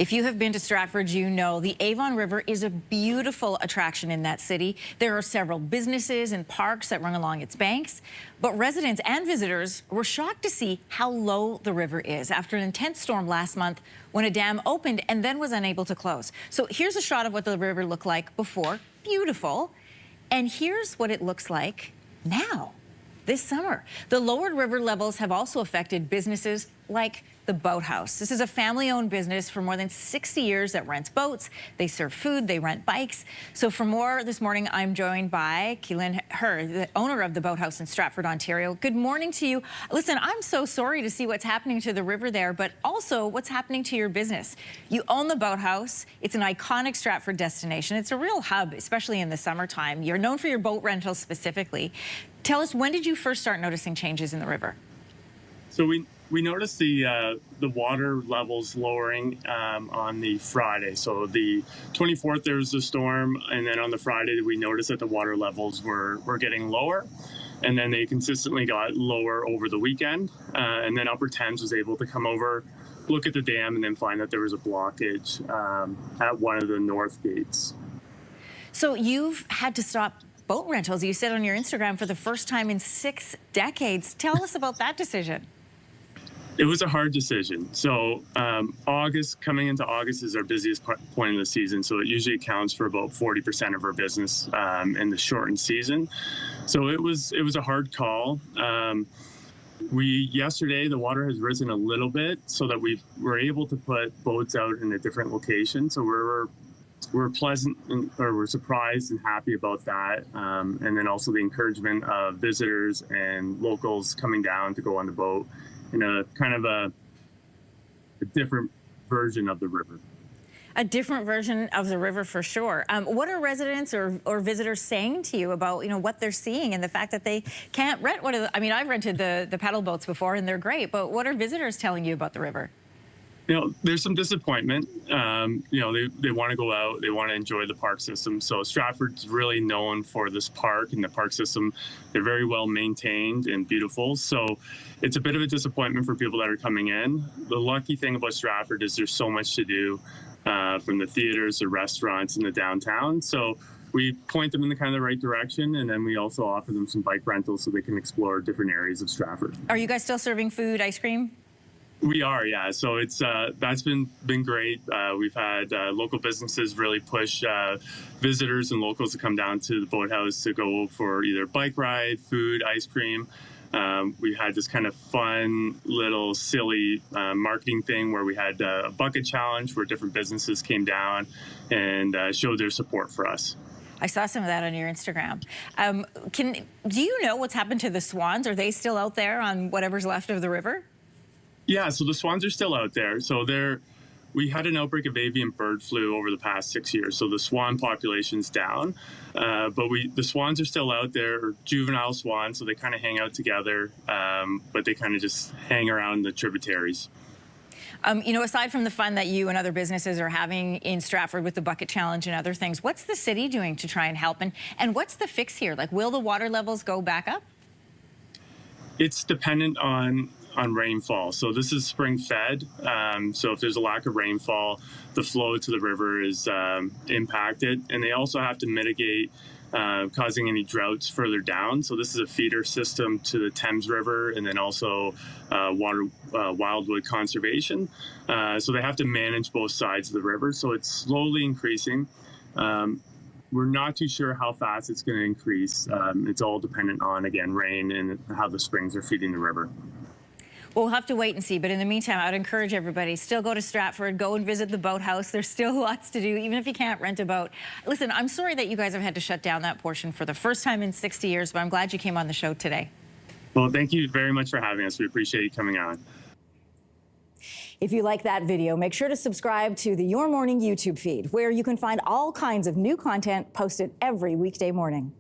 If you have been to Stratford, you know the Avon River is a beautiful attraction in that city. There are several businesses and parks that run along its banks, but residents and visitors were shocked to see how low the river is after an intense storm last month when a dam opened and then was unable to close. So here's a shot of what the river looked like before. Beautiful. And here's what it looks like now. This summer, the lowered river levels have also affected businesses like the Boathouse. This is a family-owned business for more than 60 years that rents boats. They serve food, they rent bikes. So for more this morning, I'm joined by Keelan Herr, the owner of the Boathouse in Stratford, Ontario. Good morning to you. Listen, I'm so sorry to see what's happening to the river there, but also what's happening to your business. You own the Boathouse. It's an iconic Stratford destination. It's a real hub, especially in the summertime. You're known for your boat rentals specifically. Tell us, when did you first start noticing changes in the river? So we noticed the water levels lowering on the Friday. So the 24th there was a storm, and then on the Friday we noticed that the water levels were getting lower, and then they consistently got lower over the weekend. And then Upper Thames was able to come over, look at the dam, and then find that there was a blockage at one of the north gates. So you've had to stop boat rentals, you said on your Instagram, for the first time in 6 decades. Tell us about that decision. It was a hard decision. So coming into August is our busiest point of the season. So it usually accounts for about 40% of our business in the shortened season. So it was a hard call. Yesterday, the water has risen a little bit so that we were able to put boats out in a different location. So we're surprised and happy about that. And then also the encouragement of visitors and locals coming down to go on the boat in a kind of a different version of the river. A different version of the river for sure. What are residents or visitors saying to you about, what they're seeing and the fact that they can't rent one of the, I've rented the paddle boats before and they're great, but what are visitors telling you about the river? There's some disappointment. They want to go out, they want to enjoy the park system. So Stratford's really known for this park and the park system. They're very well maintained and beautiful. So it's a bit of a disappointment for people that are coming in. The lucky thing about Stratford is there's so much to do, from the theaters, the restaurants, and the downtown. So we point them in the kind of the right direction, and then we also offer them some bike rentals so they can explore different areas of Stratford. Are you guys still serving food, ice cream? We are, yeah. So it's that's been great. We've had local businesses really push visitors and locals to come down to the Boathouse to go for either bike ride, food, ice cream. We had this kind of fun little silly marketing thing where we had a bucket challenge where different businesses came down and showed their support for us. I saw some of that on your Instagram. Do you know what's happened to the swans? Are they still out there on whatever's left of the river? Yeah, so the swans are still out there. So we had an outbreak of avian bird flu over the past 6 years. So the swan population's down, but the swans are still out there, juvenile swans. So they kind of hang out together, but they kind of just hang around the tributaries. Aside from the fun that you and other businesses are having in Stratford with the bucket challenge and other things, what's the city doing to try and help? And what's the fix here? Like, will the water levels go back up? It's dependent on rainfall. So this is spring fed. So if there's a lack of rainfall, the flow to the river is impacted. And they also have to mitigate causing any droughts further down. So this is a feeder system to the Thames River and then also wildwood conservation. So they have to manage both sides of the river. So it's slowly increasing. We're not too sure how fast it's going to increase. It's all dependent on, again, rain and how the springs are feeding the river. Well, we'll have to wait and see. But in the meantime, I'd encourage everybody, still go to Stratford, go and visit the Boathouse. There's still lots to do, even if you can't rent a boat. Listen, I'm sorry that you guys have had to shut down that portion for the first time in 60 years, but I'm glad you came on the show today. Well, thank you very much for having us. We appreciate you coming on. If you like that video, make sure to subscribe to the Your Morning YouTube feed, where you can find all kinds of new content posted every weekday morning.